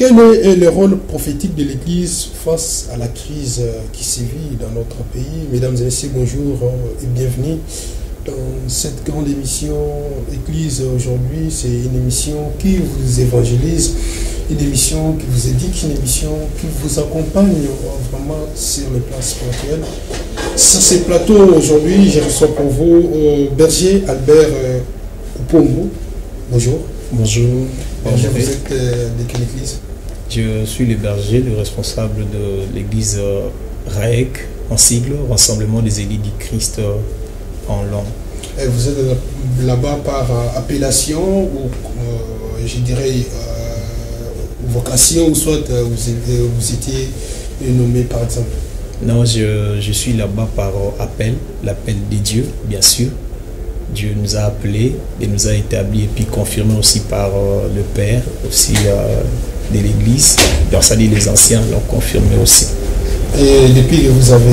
Quel est le rôle prophétique de l'Église face à la crise qui sévit dans notre pays? Mesdames et messieurs, bonjour et bienvenue dans cette grande émission Église aujourd'hui. C'est une émission qui vous évangélise, une émission qui vous éduque, une émission qui vous accompagne vraiment sur le plan spirituel. Sur ces plateaux aujourd'hui, je reçois pour vous Berger Albert Upongo. Bonjour. Bonjour. Berger, vous êtes de quelle église? Je suis le berger, le responsable de l'église RAEC, en sigle, Rassemblement des Églises du Christ en long. Et vous êtes là-bas par appellation ou je dirais vocation, ou soit vous étiez nommé par exemple? Non, je suis là-bas par appel, l'appel de Dieu, bien sûr. Dieu nous a appelés et nous a établis et puis confirmé aussi par le Père aussi de l'Église. Donc ça dit les anciens l'ont confirmé aussi. Et depuis que vous avez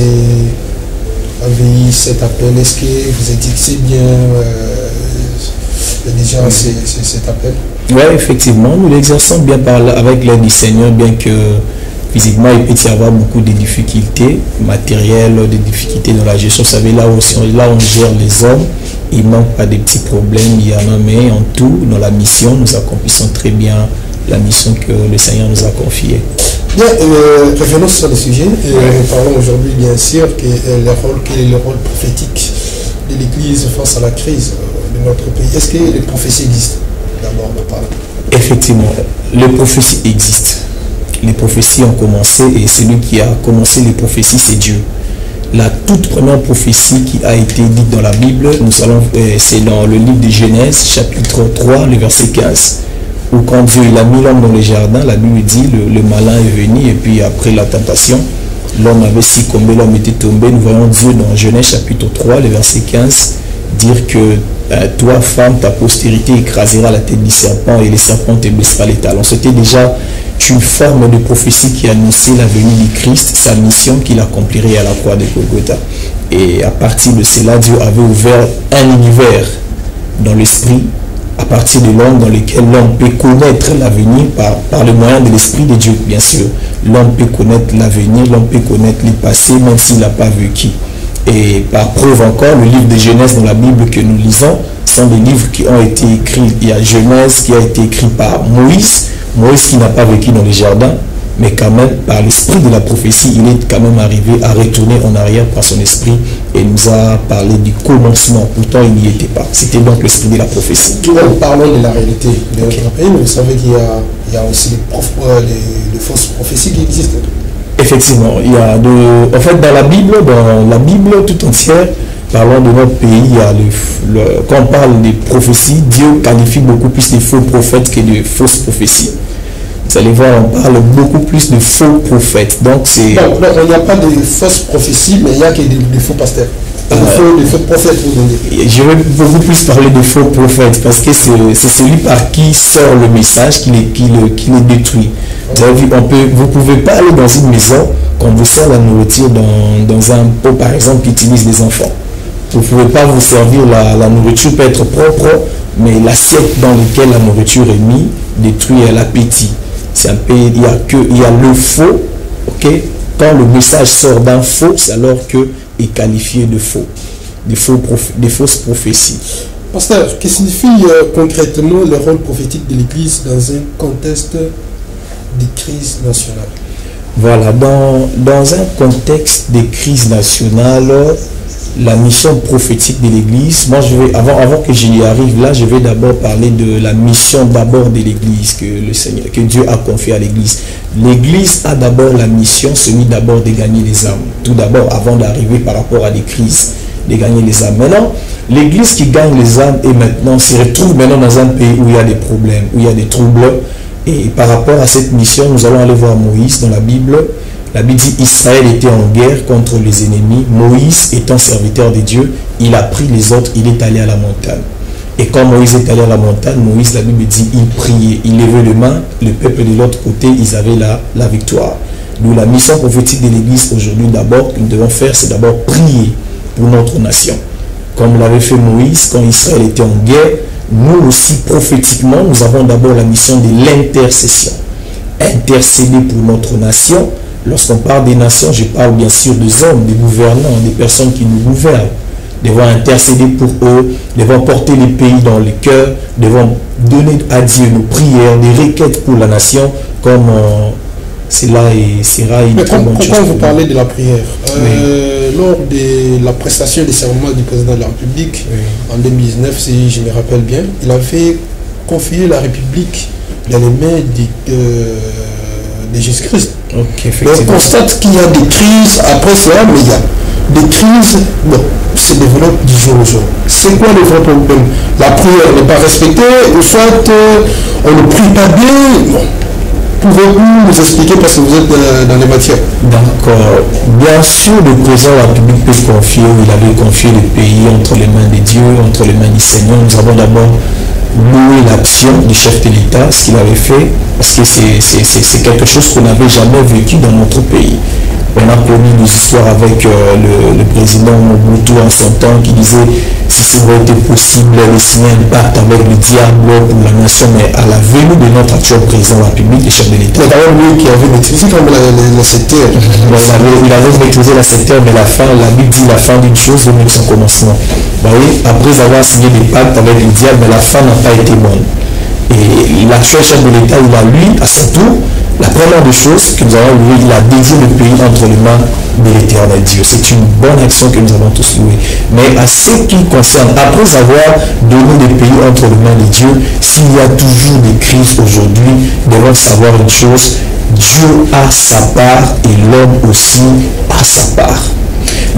eu cet appel, est-ce que vous exercez bien déjà cet appel? Oui, effectivement, nous l'exerçons bien avec l'aide du Seigneur, bien que physiquement il peut y avoir beaucoup de difficultés matérielles, des difficultés dans la gestion. Vous savez, là où on gère les hommes, il ne manque pas de petits problèmes, il y en a, mais en tout, dans la mission, nous accomplissons très bien la mission que le Seigneur nous a confiée. Bien, revenons sur le sujet. Nous parlons aujourd'hui bien sûr quel est le rôle prophétique de l'Église face à la crise de notre pays. Est-ce que les prophéties existent? D'abord, nous parlons. Effectivement, les prophéties existent. Les prophéties ont commencé et celui qui a commencé les prophéties, c'est Dieu. La toute première prophétie qui a été dite dans la Bible, c'est dans le livre de Genèse, chapitre 3, le verset 15. Où quand Dieu il a mis l'homme dans le jardin, la Bible dit, le malin est venu, et puis après la tentation, l'homme avait succombé, l'homme était tombé. Nous voyons Dieu dans Genèse chapitre 3, le verset 15, dire que toi, femme, ta postérité écrasera la tête du serpent et les serpents te blessera les talons. C'était déjà une forme de prophétie qui annonçait la venue du Christ, sa mission qu'il accomplirait à la croix de Golgotha. Et à partir de cela, Dieu avait ouvert un univers dans l'esprit, à partir de l'homme, dans lequel l'homme peut connaître l'avenir par le moyen de l'esprit de Dieu, bien sûr. L'homme peut connaître l'avenir, l'homme peut connaître le passé, même s'il n'a pas vécu. Et par preuve encore, le livre de Genèse dans la Bible que nous lisons sont des livres qui ont été écrits. Il y a Genèse qui a été écrit par Moïse qui n'a pas vécu dans les jardins, mais quand même, par l'esprit de la prophétie, il est quand même arrivé à retourner en arrière par son esprit et nous a parlé du commencement. Pourtant, il n'y était pas. C'était donc l'esprit de la prophétie. Parlons de la réalité de notre pays, mais vous savez qu'il y a aussi des fausses prophéties qui existent. Effectivement, il y a en fait, dans la Bible tout entière, parlant de notre pays, il y a quand on parle des prophéties, Dieu qualifie beaucoup plus de faux prophètes que de fausses prophéties. Vous allez voir, on parle beaucoup plus de faux prophètes. Donc c'est... Non, il n'y a pas de fausses prophéties, mais il n'y a que des faux pasteurs. Des faux prophètes, vous donnez. Je vais beaucoup plus parler de faux prophètes, parce que c'est celui par qui sort le message qui les détruit. Vous avez vu, vous ne pouvez pas aller dans une maison quand vous sort la nourriture dans un pot, par exemple, qui utilise les enfants. Vous ne pouvez pas vous servir, la nourriture peut être propre, mais l'assiette dans laquelle la nourriture est mise détruit l'appétit. C'est un peu, il y a le faux, ok? Quand le message sort d'un faux, c'est alors que est qualifié de faux, des fausses prophéties. Pasteur, que signifie concrètement le rôle prophétique de l'Église dans un contexte de crise nationale? Voilà, dans un contexte de crise nationale, la mission prophétique de l'Église, moi je vais, avant que j'y arrive là, je vais d'abord parler de la mission d'abord de l'Église que Dieu a confiée à l'Église. L'Église a d'abord la mission, celui d'abord de gagner les âmes. Tout d'abord, avant d'arriver par rapport à des crises, de gagner les âmes. Maintenant, l'Église qui gagne les âmes et maintenant se retrouve maintenant dans un pays où il y a des problèmes, où il y a des troubles. Et par rapport à cette mission, nous allons aller voir Moïse dans la Bible. La Bible dit Israël était en guerre contre les ennemis. Moïse étant serviteur de Dieu, il a pris les autres, il est allé à la montagne. Et quand Moïse est allé à la montagne, Moïse, la Bible dit, il priait, il levait les mains, le peuple de l'autre côté, ils avaient la victoire. Nous, la mission prophétique de l'Église aujourd'hui, d'abord, que nous devons faire, c'est d'abord prier pour notre nation. Comme l'avait fait Moïse quand Israël était en guerre, nous aussi, prophétiquement, nous avons d'abord la mission de l'intercession. intercéder pour notre nation. Lorsqu'on parle des nations, je parle bien sûr des hommes, des gouvernants, des personnes qui nous gouvernent. Devons intercéder pour eux, devons porter les pays dans le cœur, devons donner à Dieu nos prières, des requêtes pour la nation, comme cela sera une très bonne chose. Pourquoi vous parlez de la prière? Lors de la prestation des serments du président de la République, en 2019, si je me rappelle bien, il avait confié la République dans les mains de Jésus-Christ. On constate qu'il y a des crises après cela, mais il y a des crises, se développent du jour au jour. C'est quoi le vrai problème? La prière n'est pas respectée, ou soit on ne prie pas bien. Pouvez-vous nous expliquer parce que vous êtes dans les matières? D'accord. Bien sûr, le président de la République peut confier, il avait confié le pays entre les mains de Dieu, entre les mains du Seigneur. Nous avons d'abord loué l'action du chef de l'État, ce qu'il avait fait, parce que c'est quelque chose qu'on n'avait jamais vécu dans notre pays. On a connu des histoires avec le président Mobutu en son temps qui disait si ça aurait été possible de signer un pacte avec le diable pour la nation, mais à la venue de notre actuel président de la République, le chef de l'État. C'est d'abord lui qui avait maîtrisé comme le secteur. Il avait maîtrisé le secteur, mais la Bible dit la fin d'une chose venait de son commencement. Voyez, après avoir signé des pactes avec le diable, mais la fin n'a pas été bonne. Et l'actuel chef de l'État, il a lui, à son tour, la première des choses que nous avons loué, il a dédié le pays entre les mains de l'Éternel Dieu. C'est une bonne action que nous avons tous louée. Mais à ce qui concerne, après avoir donné le pays entre les mains de Dieu, s'il y a toujours des crises aujourd'hui, nous devons savoir une chose, Dieu a sa part et l'homme aussi a sa part.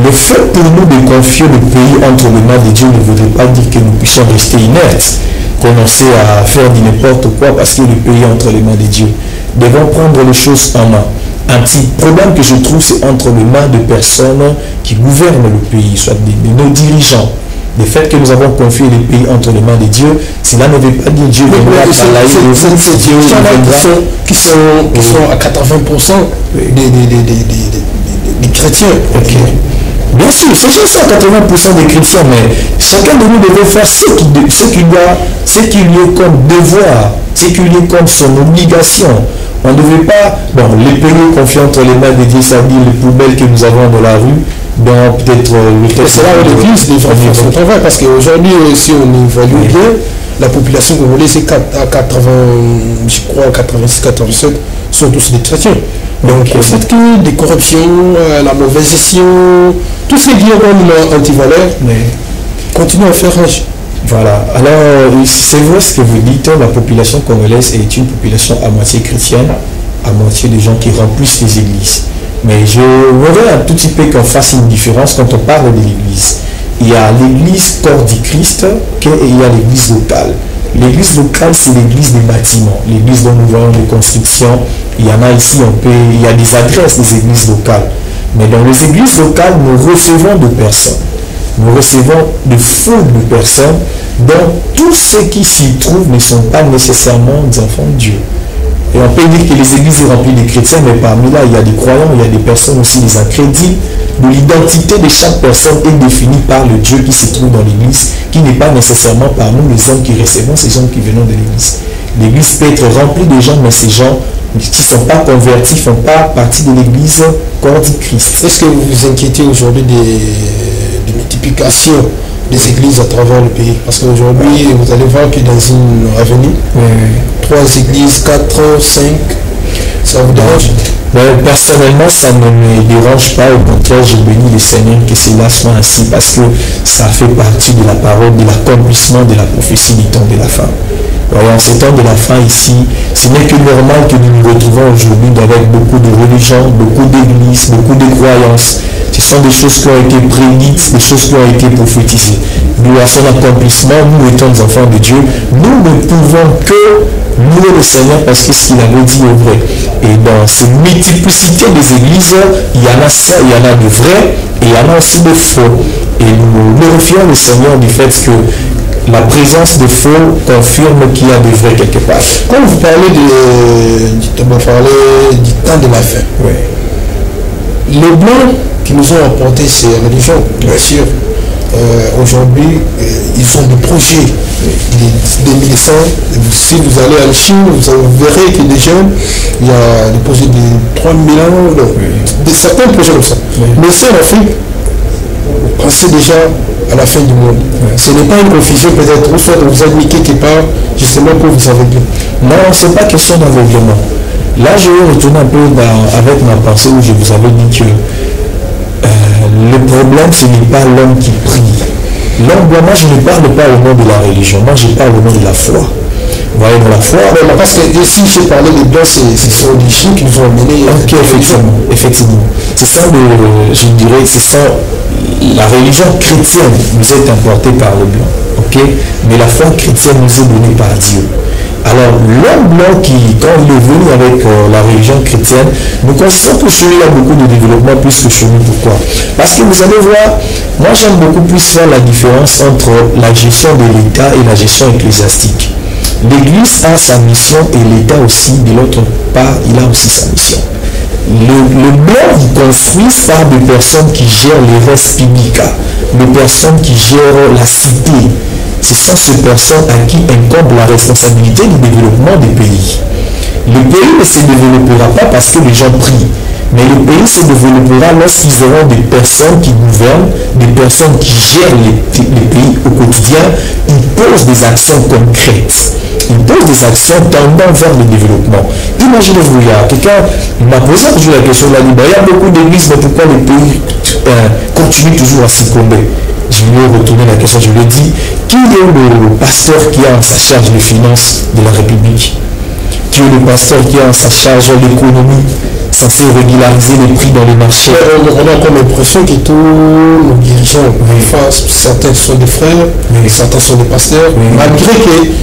Le fait pour nous de confier le pays entre les mains de Dieu ne voudrait pas dire que nous puissions rester inertes, commencer à faire du n'importe quoi parce que le pays est entre les mains de Dieu. Devons prendre les choses en main. Un petit problème que je trouve, c'est entre les mains de personnes qui gouvernent le pays, soit de nos dirigeants. Le fait que nous avons confié le pays entre les mains de Dieu, cela ne veut pas dire Dieu viendra travailler de vous. C'est Dieu qui sont à 80% des chrétiens. Okay. Bien sûr, c'est juste à 80% des chrétiens, mais chacun de nous devait faire ce qu'il lui est comme devoir, ce qu'il lui est comme son obligation. On ne devait pas, les pays confiés entre les mains de Dieu, ça veut dire les poubelles que nous avons dans la rue, donc peut-être le texte. C'est là où l'Église devrait faire son travail, parce qu'aujourd'hui, si on évalue bien, la population congolaise, c'est à 80, je crois, 86, 87, sont tous des chrétiens. Donc, le fait que des corruptions, la mauvaise gestion, tout ce qui est comme anti-valeur, continue à faire rage. Voilà. Alors, c'est vrai ce que vous dites, la population congolaise est une population à moitié chrétienne, à moitié des gens qui remplissent les églises. Mais je voudrais un tout petit peu qu'on fasse une différence quand on parle de l'église. Il y a l'église corps du Christ et il y a l'église locale. L'église locale, c'est l'église des bâtiments, l'église dont nous voyons les constructions. Il y en a ici, il y a des adresses des églises locales. Mais dans les églises locales, nous recevons de personnes. Nous recevons de foules de personnes dont tous ceux qui s'y trouvent ne sont pas nécessairement des enfants de Dieu. Et on peut dire que les églises sont remplies de chrétiens, mais parmi là, il y a des croyants, il y a des personnes aussi, des incrédules. L'identité de chaque personne est définie par le Dieu qui se trouve dans l'église, qui n'est pas nécessairement par nous les hommes qui recevons, ces hommes qui venons de l'église. L'église peut être remplie de gens, mais ces gens qui ne sont pas convertis, ne font pas partie de l'église corps du Christ. Est-ce que vous vous inquiétez aujourd'hui des multiplications des églises à travers le pays? Parce qu'aujourd'hui, vous allez voir que dans une avenue, 3 églises, 4, 5, ça vous dérange? Personnellement, ça ne me dérange pas. Au contraire, je bénis le Seigneur que cela soit ainsi parce que ça fait partie de la parole, de l'accomplissement de la prophétie du temps de la fin. En ce temps de la fin ici, ce n'est que normal que nous nous retrouvons aujourd'hui avec beaucoup de religions, beaucoup d'églises, beaucoup de croyances. Ce sont des choses qui ont été prédites, des choses qui ont été prophétisées. Nous, à son accomplissement, nous étant des enfants de Dieu, nous ne pouvons que louer le Seigneur parce que ce qu'il avait dit est vrai. Et dans cette multiplicité des églises, il y en a ça, il y en a de vrais et il y en a aussi de faux. Et nous glorifions le Seigneur du fait que la présence de faux confirme qu'il y a de vrai quelque part. Quand vous parlez du temps de la fin, les Blancs qui nous ont apporté ces religions, bien sûr, aujourd'hui, ils ont des projets, des médecins. Si vous allez en Chine, vous verrez que des jeunes il y a des projets de 3000 ans, de certains projets comme ça. Mais c'est en Afrique, pensez déjà à la fin du monde. Ce n'est pas une confusion peut-être, ou soit vous admis quelque part, justement pour vous aveugler. Non, ce n'est pas question d'aveuglement. Là, je vais retourner un peu avec ma pensée où je vous avais dit que le problème, ce n'est pas l'homme qui prie. L'homme, moi, je ne parle pas au nom de la religion, moi, je parle au nom de la foi. Vous voyez, dans la foi. Parce que si j'ai parlé des blancs, c'est son origine qui nous ont amenés. Ok, effectivement. C'est ça, je dirais, c'est ça. La religion chrétienne nous est importée par le blanc. Ok, mais la foi chrétienne nous est donnée par Dieu. Alors, l'homme blanc qui, quand il est venu avec la religion chrétienne, nous constatons que chez lui, il y a beaucoup de développement plus que chez nous. Pourquoi? Parce que vous allez voir, moi j'aime beaucoup plus faire la différence entre la gestion de l'État et la gestion ecclésiastique. L'Église a sa mission et l'État aussi, de l'autre part, il a aussi sa mission. Le blanc construit par des personnes qui gèrent les res publica, des personnes qui gèrent la cité. Ce sont ces personnes à qui incombe la responsabilité du développement des pays. Le pays ne se développera pas parce que les gens prient, mais le pays se développera lorsqu'ils auront des personnes qui gouvernent, des personnes qui gèrent les pays au quotidien. Ils posent des actions concrètes. Ils posent des actions tendant vers le développement. Imaginez-vous, il y a quelqu'un m'a posé toujours la question de la liberté. Il y a beaucoup d'églises, mais pourquoi les pays continuent toujours à succomber? Je lui ai retourné la question, je lui ai dit, qui est le pasteur qui a en sa charge les finances de la République? Qui est le pasteur qui a en sa charge l'économie, censé régulariser les prix dans les marchés? On a comme l'impression que tous nos dirigeants, certains sont des frères, certains sont des pasteurs, malgré que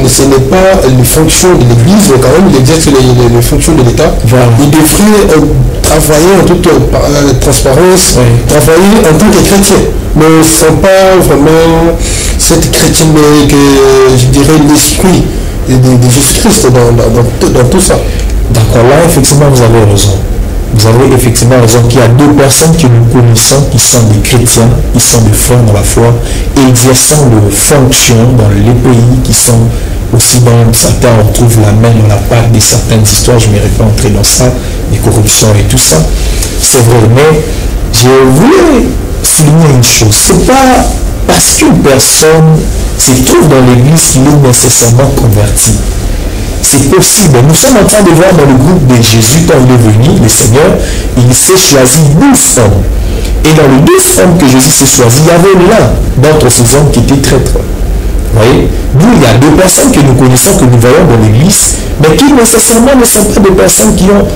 ce n'est pas les fonctions de l'Église, quand même, il exerce les fonctions de l'État. Ils devraient travailler en toute transparence, travailler en tant que chrétiens, mais ne sont pas vraiment cette chrétienté que je dirais l'esprit de Jésus-Christ dans tout ça. D'accord, là effectivement vous avez raison. Vous avez effectivement raison qu'il y a deux personnes que nous connaissons qui sont des chrétiens, qui sont des frères dans la foi et exerçant de fonctions dans les pays qui sont aussi dans certains, on trouve la main dans la part de certaines histoires, je ne vais pas entrer dans ça, les corruptions et tout ça. C'est vrai, mais je voulais souligner une chose, c'est pas parce qu'une personne se trouve dans l'église qu'il est nécessairement converti. C'est possible. Nous sommes en train de voir dans le groupe de Jésus, quand il est venu, le Seigneur, il s'est choisi 12 hommes. Et dans les 12 hommes que Jésus s'est choisi, il y avait l'un d'entre ces hommes qui était traître. Vous voyez? Nous, il y a deux personnes que nous connaissons, que nous voyons dans l'église, mais qui nécessairement ne sont pas des personnes qui ont...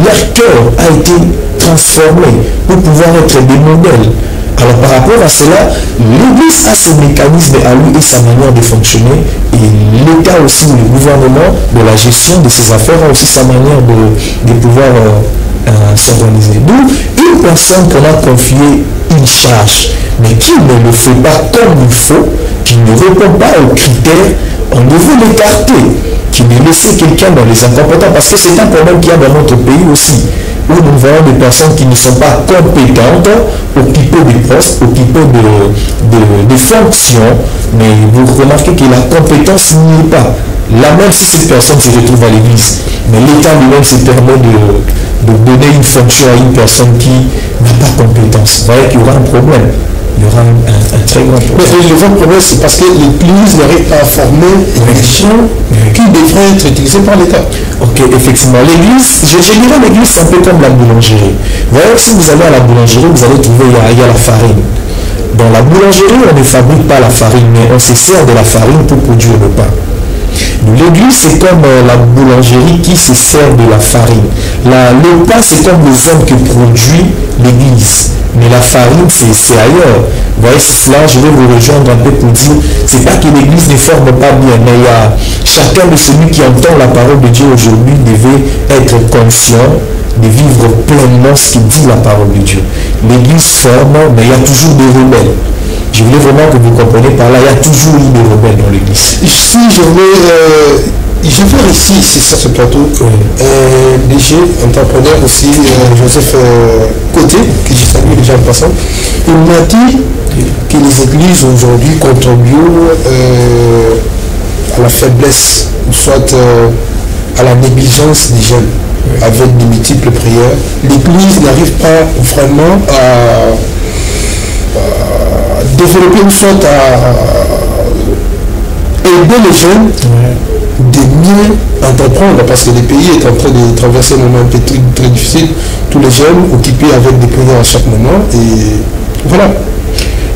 Leur cœur a été transformé pour pouvoir être des modèles. Alors par rapport à cela, l'Église a ses mécanismes à lui et sa manière de fonctionner, et l'État aussi, le gouvernement de la gestion de ses affaires a aussi sa manière de pouvoir s'organiser. D'où une personne qu'on a confié une charge, mais qui ne le fait pas comme il faut, qui ne répond pas aux critères, on devait l'écarter, qui ne laissait quelqu'un dans les incompétents, parce que c'est un problème qu'il y a dans notre pays aussi, où nous voyons des personnes qui ne sont pas compétentes, occupées des postes, occupées de fonctions, mais vous remarquez que la compétence n'y est pas. Là, même si cette personne se retrouve à l'église, mais l'État lui-même se permet de donner une fonction à une personne qui n'a pas compétence. Vous voyez qu'il y aura un problème. Il y aura un très grand problème. Mais le vrai problème, c'est parce que l'Église n'arrive pas à former les gens qui devraient être utilisés par l'État. Ok, effectivement. L'Église, je dirais l'Église, c'est un peu comme la boulangerie. Vous voyez, si vous allez à la boulangerie, vous allez trouver, il y a la farine. Dans la boulangerie, on ne fabrique pas la farine, mais on se sert de la farine pour produire le pain. L'église, c'est comme la boulangerie qui se sert de la farine. Le pain, c'est comme les hommes que produit l'église. Mais la farine, c'est ailleurs. Vous voyez, là, je vais vous rejoindre un peu pour dire, c'est pas que l'église ne forme pas bien, mais il y a chacun de celui qui entend la parole de Dieu aujourd'hui devait être conscient de vivre pleinement ce que dit la parole de Dieu. L'église forme, mais il y a toujours des rebelles. Je voulais vraiment que vous compreniez par là, il y a toujours eu des rebelles dans l'église. Si je vais ici, c'est ça ce plateau, DG, entrepreneur aussi, Joseph Côté, que j'ai salué déjà en passant, il m'a dit que les églises aujourd'hui contribuent à la faiblesse, soit à la négligence des jeunes. Avec de multiples prières, l'Église n'arrive pas vraiment à développer une sorte à aider les jeunes de mieux entreprendre, parce que le pays est en train de traverser un moment un peu très difficile. Tous les jeunes occupés avec des prières à chaque moment, et voilà.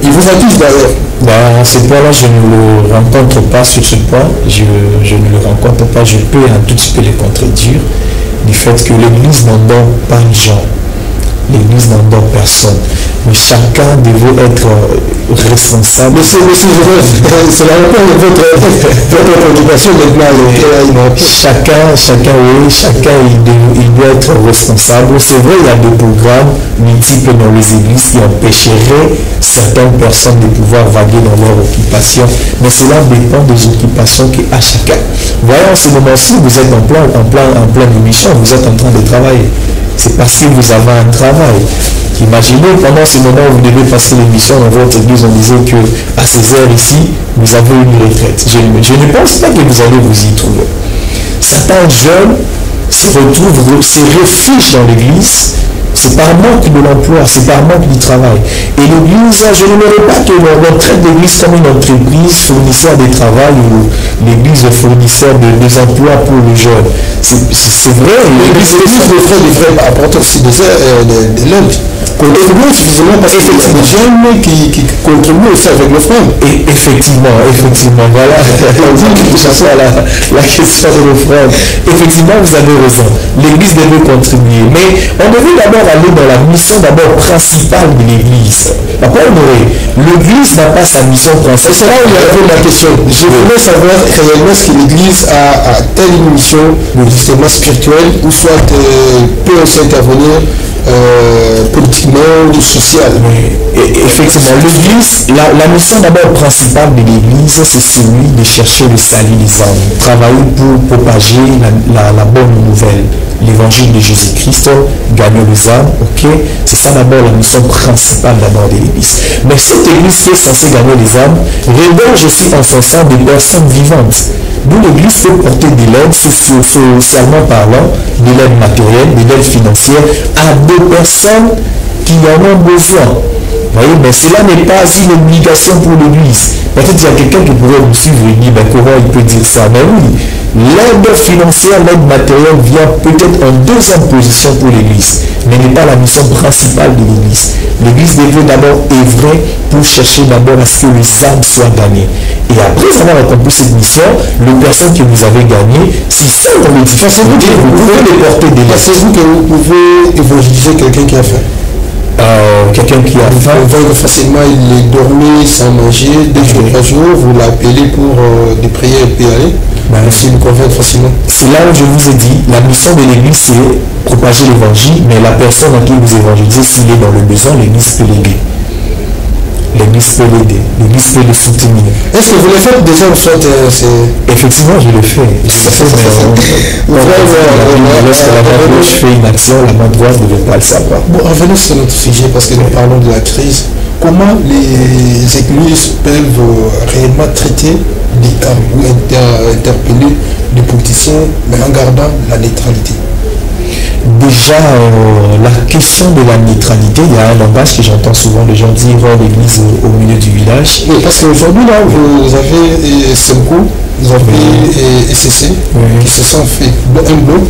Ils vous accusent d'ailleurs. À ce point-là, je ne le rencontre pas sur ce point. Je ne le rencontre pas. Je peux un tout petit peu les contredire du fait que l'Église n'en donne pas les gens. L'Église n'en donne personne. Mais chacun devait être responsable. Mais c'est la réponse de votre préoccupation maintenant. Chacun, il doit être responsable. C'est vrai, il y a des programmes multiples dans les églises qui empêcheraient certaines personnes de pouvoir vaguer dans leur occupation. Mais cela dépend des occupations qu'à chacun. Voyez, en ce moment-ci, vous êtes en pleine émission, vous êtes en train de travailler. C'est parce que vous avez un travail. Imaginez, pendant ce moment où vous devez passer l'émission dans votre église, on disait qu'à ces heures ici, vous avez une retraite. Je ne pense pas que vous allez vous y trouver. Certains jeunes se réfugient dans l'église. C'est par manque de l'emploi, c'est par manque du travail. Et l'église, je n'aimerais pas que l'on traite l'église comme une entreprise fournisseur de travail ou l'église fournisseur des emplois pour les jeunes. C'est vrai, l'église apporte aussi des lunch. Contribuer suffisamment parce qu'il y a des jeunes qui contribuent aussi avec l'offrande. Et effectivement, voilà. On dit que ce soit la question de l'offrande. Effectivement, vous avez raison. L'église devait contribuer. Mais on devait d'abord aller dans la mission principale de l'église. Papa Honoré, l'église n'a pas sa mission principale. C'est là où il y avait la question. Je voulais savoir réellement ce que l'église a telle mission, justement spirituelle, ou soit peut aussi intervenir politiquement ou social. Effectivement, l'église, la mission d'abord principale de l'église, c'est celui de chercher le salut des âmes, travailler pour propager la bonne nouvelle, l'évangile de Jésus-Christ, gagner les âmes, ok. C'est ça d'abord la mission principale d'abord de l'église. Mais cette église qui est censée gagner les âmes regorge aussi en son sein des personnes vivantes. D'où l'église peut porter de l'aide, socialement parlant, de l'aide matérielle, de l'aide financière à des personnes qui en ont besoin. Vous voyez, mais cela n'est pas une obligation pour l'église. Peut-être qu'il y a quelqu'un qui pourrait me suivre et dire, comment il peut dire ça? Mais oui, l'aide financière, l'aide matérielle vient peut-être en deuxième position pour l'église, mais n'est pas la mission principale de l'église. L'église devait d'abord œuvrer pour chercher d'abord à ce que les âmes soient gagnées. Et après avoir accompli cette mission, les personnes que vous avez gagnées, si sont dans les difficultés, vous pouvez les porter de l'aide. Pensez-vous que vous pouvez évangéliser quelqu'un qui a faim? Quelqu'un qui a faim. Facilement, il est dormi sans manger, 2 jours, 3 jours, vous l'appelez pour des prières et puis aller. S'il me convainc facilement. C'est là où je vous ai dit, la mission de l'église, c'est propager l'évangile, mais la personne à qui vous évangélisez, s'il est dans le besoin, l'église peut l'aider. L'église peut l'aider, l'église peut le soutenir. Est-ce que vous le faites déjà ou soit Effectivement, je le fais. Lorsque la main gauche fait une action, la main droite ne veut pas le savoir. Bon, revenons sur notre sujet parce que nous parlons de la crise. Comment les églises peuvent réellement traiter des cas ou interpeller des politiciens, mais en gardant la neutralité? Déjà, la question de la neutralité, il y a un langage que j'entends souvent les gens dire l'église au milieu du village. Oui, parce qu'aujourd'hui, là, vous avez SEMCO, vous avez SCC, qui se sont fait un bloc.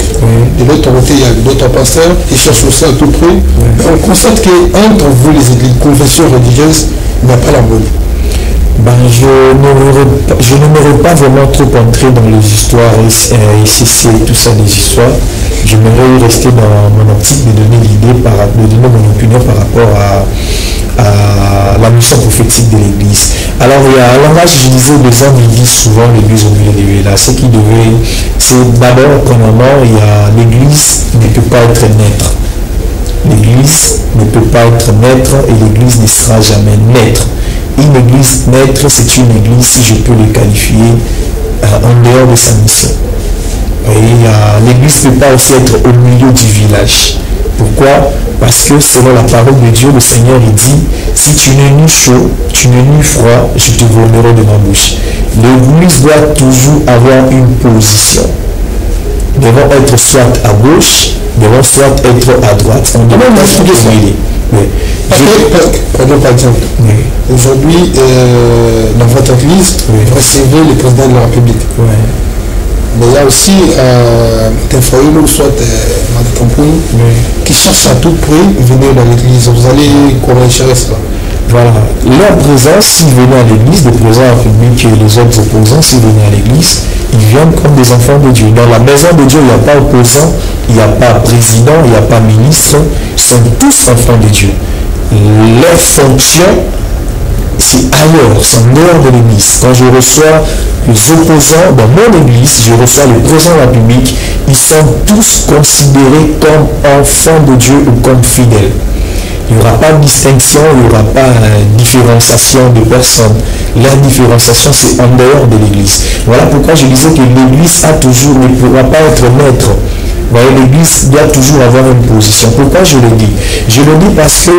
De l'autre côté, il y a d'autres pasteurs qui cherchent aussi à tout prix. On constate qu'entre vous, les confessions religieuses, il n'y a pas la bonne. Je n'aimerais pas vraiment trop entrer dans les histoires SCC et tout ça, des histoires. J'aimerais rester dans mon optique de donner mon opinion par rapport à la mission prophétique de l'église. Alors il y a un langage, je disais, les hommes ils disent souvent l'église au milieu des villages. C'est d'abord, premièrement, il y a l'église ne peut pas être maître. L'église ne peut pas être maître et l'église ne sera jamais maître. Une église maître, c'est une église, si je peux le qualifier, en dehors de sa mission. L'église ne peut pas aussi être au milieu du village. Pourquoi? Parce que selon la parole de Dieu, le Seigneur il dit, si tu n'es ni chaud, tu n'es ni froid, je te volerai de ma bouche. L'église doit toujours avoir une position. devons être soit à gauche, devons soit être à droite. On devrait pas s'accumuler. Prenons par exemple, aujourd'hui, dans votre église, vous recevez le président de la République. Mais il y a aussi des foyers ou soit des campagnes qui cherchent à tout prix venir dans l'église. Vous allez comment gérer cela? Voilà. Leur présence, s'ils venaient à l'église, les présents publics et les autres opposants, s'ils venaient à l'église, ils viennent comme des enfants de Dieu. Dans la maison de Dieu, il n'y a pas opposant, il n'y a pas président, il n'y a pas ministre. Ils sont tous enfants de Dieu. Leur fonction, c'est ailleurs, c'est en dehors de l'église. Quand je reçois les opposants dans mon église, je reçois le président de la République, ils sont tous considérés comme enfants de Dieu ou comme fidèles. Il n'y aura pas de distinction, il n'y aura pas de différenciation de personnes. La différenciation, c'est en dehors de l'église. Voilà pourquoi je disais que l'église ne pourra pas être maître. L'église doit toujours avoir une position. Pourquoi je le dis? Je le dis parce que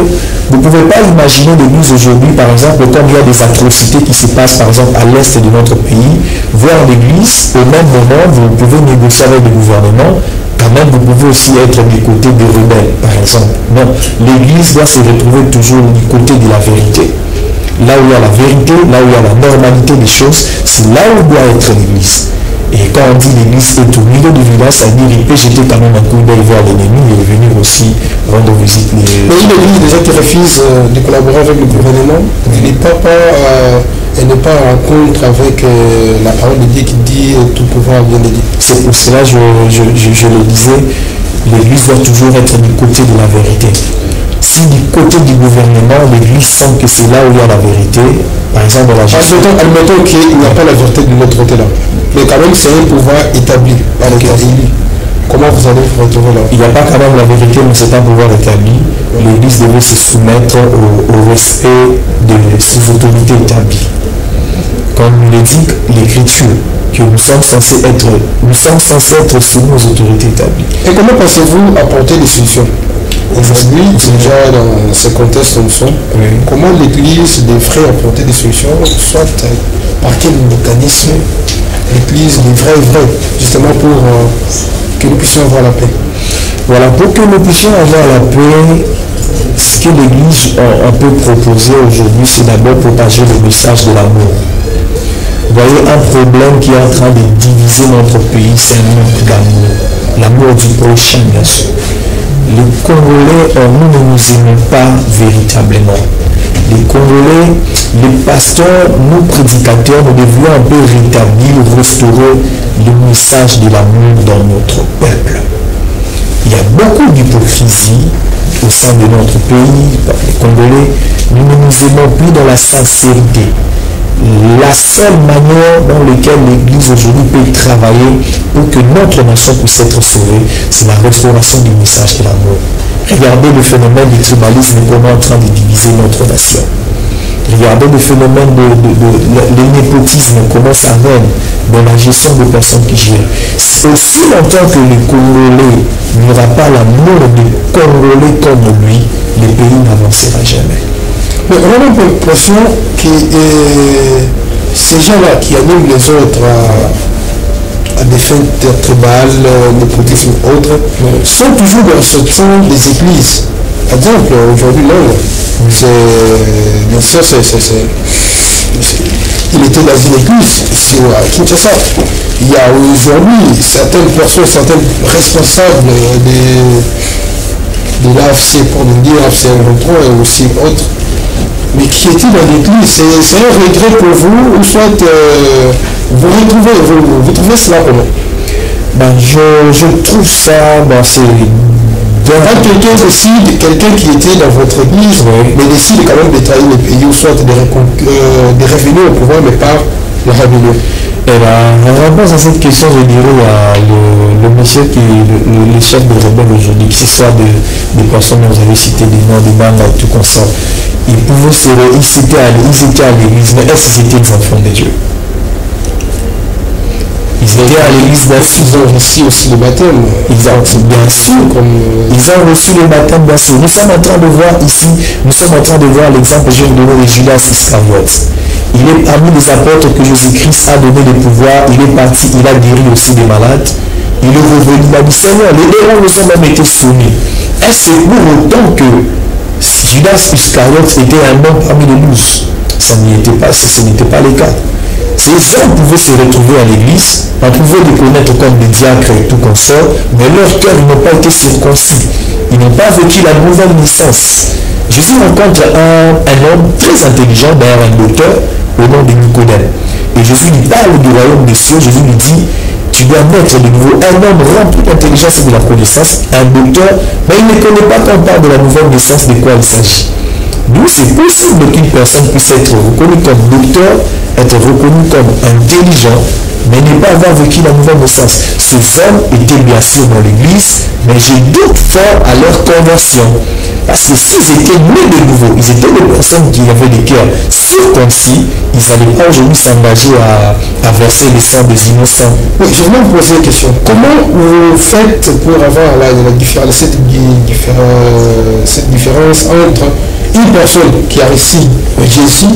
vous ne pouvez pas imaginer l'église aujourd'hui, par exemple, comme il y a des atrocités qui se passent, par exemple, à l'est de notre pays, voir l'église, au même moment, vous pouvez négocier avec le gouvernement, quand même, vous pouvez aussi être du côté des rebelles, par exemple. Non, l'église doit se retrouver toujours du côté de la vérité. Là où il y a la vérité, là où il y a la normalité des choses, c'est là où doit être l'église. Et quand on dit l'église est au milieu du village, ça veut dire qu'il peut jeter quand même un coup d'œil vers l'ennemi et venir aussi rendre visite. Mais une église déjà qui refuse de collaborer avec le gouvernement, elle n'est pas en rencontre avec la parole de Dieu qui dit tout pouvoir vient de Dieu. C'est pour cela que je le disais, l'église doit toujours être du côté de la vérité. Si du côté du gouvernement, l'église sent que c'est là où il y a la vérité, par exemple dans la gestion. Admettons qu'il n'y a pas la vérité de l'autre côté là. Mais quand même, c'est un pouvoir établi par l'État élu. Comment vous allez vous retrouver là? Il n'y a pas quand même la vérité, mais c'est un pouvoir établi. L'église devait se soumettre au respect de ses autorités établies. Comme le dit l'Écriture, que nous sommes censés être soumis aux autorités établies. Et comment pensez-vous apporter des solutions? Aujourd'hui, déjà dans ce contexte où nous sommes, comment l'Église devrait apporter des solutions, soit par quel mécanisme l'Église devrait, justement pour que nous puissions avoir la paix? Voilà, pour que nous puissions avoir la paix, ce que l'Église peut proposer aujourd'hui, c'est d'abord propager le message de l'amour. Vous voyez, un problème qui est en train de diviser notre pays, c'est un manque d'amour. L'amour du prochain, bien sûr. Les Congolais, nous ne nous aimons pas véritablement. Les Congolais, les pasteurs, nous prédicateurs, nous devions un peu rétablir, restaurer le message de l'amour dans notre peuple. Il y a beaucoup d'hypocrisie au sein de notre pays, les Congolais. Nous ne nous aimons plus dans la sincérité. La seule manière dans laquelle l'Église aujourd'hui peut travailler pour que notre nation puisse être sauvée, c'est la restauration du message de l'amour. Regardez le phénomène du tribalisme et comment on est en train de diviser notre nation. Regardez le phénomène de népotisme, comment ça règne dans la gestion des personnes qui gèrent. Aussi longtemps que le Congolais n'aura pas l'amour du Congolais comme lui, le pays n'avancera jamais. Mais on a l'impression que ces gens-là qui animent les autres à des fins tribales, népotisme ou autres, sont toujours dans ce temps des églises. Par exemple, aujourd'hui, bien sûr, il était dans une église ici à Kinshasa. Il y a aujourd'hui certaines personnes, certains responsables de l'AFC, pour nous dire, AFC 23 et aussi autres, mais qui étaient dans l'église. C'est un regret pour vous, ou soit vous trouvez cela comment? Je trouve ça, c'est... Quelqu'un qui était dans votre église, mais décide quand même de trahir le pays, ou soit de revenir au pouvoir, mais pas le rébellion. En réponse à cette question, je dirais à le monsieur qui est le chef de rebelle aujourd'hui, que ce soit des personnes que vous avez citées, des noms, des bandes et tout comme ça, ils étaient à l'église, mais est-ce qu'ils étaient des enfants de Dieu? Ils étaient à l'église d'Assis. Ils ont reçu aussi le baptême. Bien sûr. Ils ont reçu le baptême, bien sûr. Nous sommes en train de voir ici, l'exemple que j'ai donné de Judas Iscariote. Il est parmi les apôtres que Jésus-Christ a donné le pouvoir. Il est parti, il a guéri aussi des malades. Il est revenu, il a dit Seigneur, les héros nous ont même été soumis. Est-ce pour autant que Judas Iscariote était un homme parmi les 12? Ce n'était pas le cas. Ces hommes pouvaient se retrouver à l'église, on pouvait les connaître comme des diacres et tout consort, mais leur cœur n'ont pas été circoncis. Ils n'ont pas vécu la nouvelle naissance. Jésus rencontre un homme très intelligent, d'ailleurs un docteur, au nom de Nicodème. Et Jésus lui parle du royaume des cieux. Jésus lui dit, tu dois naître de nouveau. Un homme rempli d'intelligence et de la connaissance, un docteur, mais il ne connaît pas quand on parle de la nouvelle naissance de quoi il s'agit. Donc c'est possible qu'une personne puisse être reconnue comme docteur, être reconnue comme intelligent, mais ne pas avoir vécu la nouvelle naissance. Ces hommes étaient bien sûr dans l'église, mais j'ai doute fort à leur conversion. Parce que s'ils étaient nés de nouveau, ils étaient des personnes qui avaient des cœurs circoncis, ils n'allaient pas aujourd'hui s'engager à verser le sang des innocents. Oui, je voulais vous poser une question. Comment vous faites pour avoir cette différence entre une personne qui a reçu Jésus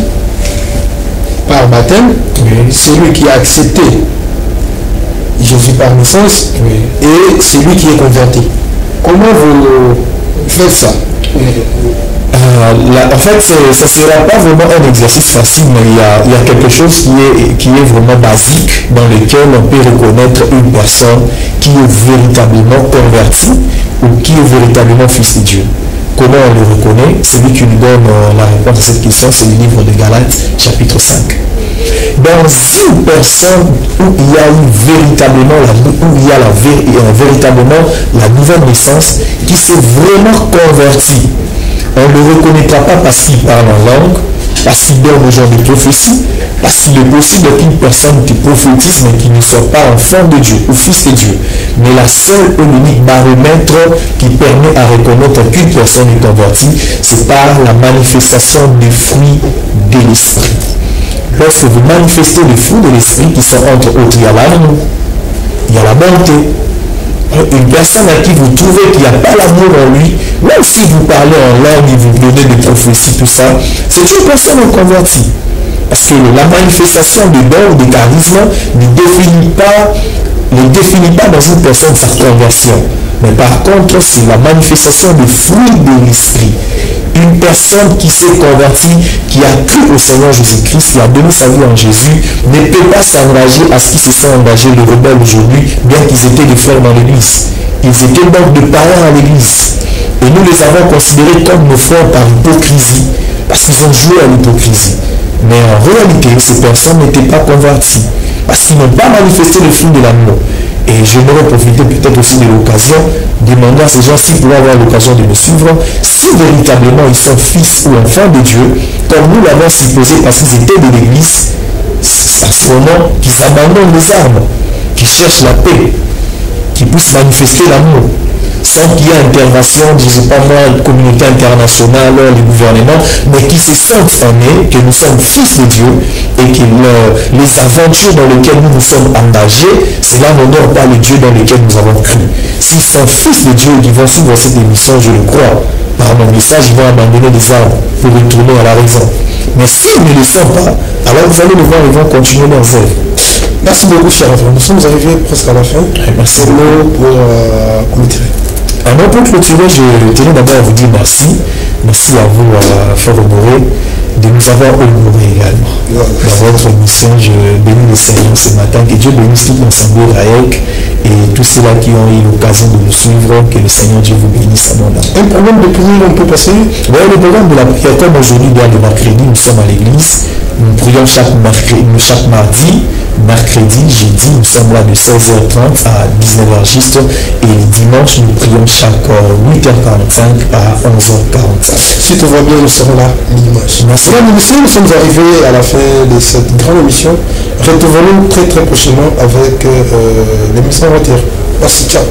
par baptême, celui qui a accepté Jésus par naissance, et celui qui est converti? Comment vous faites ça? En fait, ça ne sera pas vraiment un exercice facile, mais il y a quelque chose qui est vraiment basique, dans lequel on peut reconnaître une personne qui est véritablement convertie ou qui est véritablement fils de Dieu. Comment on le reconnaît? Celui qui nous donne la réponse à cette question, c'est le livre de Galates, chapitre 5. Dans une personne où il y a eu véritablement la nouvelle naissance, qui s'est vraiment converti, on ne le reconnaîtra pas parce qu'il parle en langue, parce qu'il donne au genre de prophétie, parce qu'il est possible qu'une personne qui prophétise mais qui ne soit pas enfant de Dieu ou fils de Dieu. Mais la seule et l'unique baromètre qui permet à reconnaître qu'une personne est convertie, c'est par la manifestation des fruits de l'esprit. Lorsque vous manifestez les fruits de l'esprit qui sont entre autres, il y a l'amour, il y a la bonté. Une personne à qui vous trouvez qu'il n'y a pas l'amour en lui, même si vous parlez en langue et vous donnez des prophéties, tout ça, c'est une personne convertie. Parce que la manifestation des dons, des charismes ne définit pas dans une personne sa conversion. Mais par contre, c'est la manifestation des fruits de l'esprit. Une personne qui s'est convertie, qui a cru au Seigneur Jésus-Christ, qui a donné sa vie en Jésus, ne peut pas s'engager à ce qu'ils se sont engagés les rebelles aujourd'hui, bien qu'ils étaient des frères dans l'église. Ils étaient donc des païens à l'église. Et nous les avons considérés comme nos frères par hypocrisie, parce qu'ils ont joué à l'hypocrisie. Mais en réalité, ces personnes n'étaient pas converties, parce qu'ils n'ont pas manifesté le fruit de l'amour. Et j'aimerais profiter peut-être aussi de l'occasion, demander à ces gens s'ils pourraient avoir l'occasion de me suivre, si véritablement ils sont fils ou enfants de Dieu, comme nous l'avons supposé parce qu'ils étaient de l'église, à ce moment qu'ils abandonnent les armes, qu'ils cherchent la paix, qu'ils puissent manifester l'amour, sans qu'il y ait intervention, je ne sais pas moi, la communauté internationale, le gouvernement, mais qui se sentent aimés, que nous sommes fils de Dieu et que les aventures dans lesquelles nous nous sommes engagés, cela n'honore pas le Dieu dans lequel nous avons cru. S'ils sont fils de Dieu qui vont suivre cette émission, je le crois, par mon message, ils vont abandonner les armes pour retourner à la raison. Mais s'ils ne le sont pas, alors vous allez le voir, ils vont continuer leurs œuvres. Merci beaucoup, cher enfant. Nous sommes arrivés presque à la fin. Merci beaucoup pour clôturer. Alors pour clôturer, je tenais d'abord à vous dire merci. Merci à vous, frère Honoré, de nous avoir honorés également. Dans votre émission, je bénis le Seigneur ce matin. Que Dieu bénisse toute l'Assemblée raïque et tous ceux-là qui ont eu l'occasion de nous suivre. Que le Seigneur Dieu vous bénisse abondamment. Un programme de prière, on peut passer? Oui, le programme de la prière, comme aujourd'hui, bien le mercredi, nous sommes à l'église. Nous prions chaque mardi, mercredi, jeudi, nous sommes là de 16h30 à 19h juste. Et le dimanche, nous prions chaque 8h45 à 11h45. Si tout va bien, nous serons là dimanche. Merci. Mesdames et messieurs, nous sommes arrivés à la fin de cette grande émission. Retrouvons-nous très très prochainement avec l'émission entière. Merci, ciao.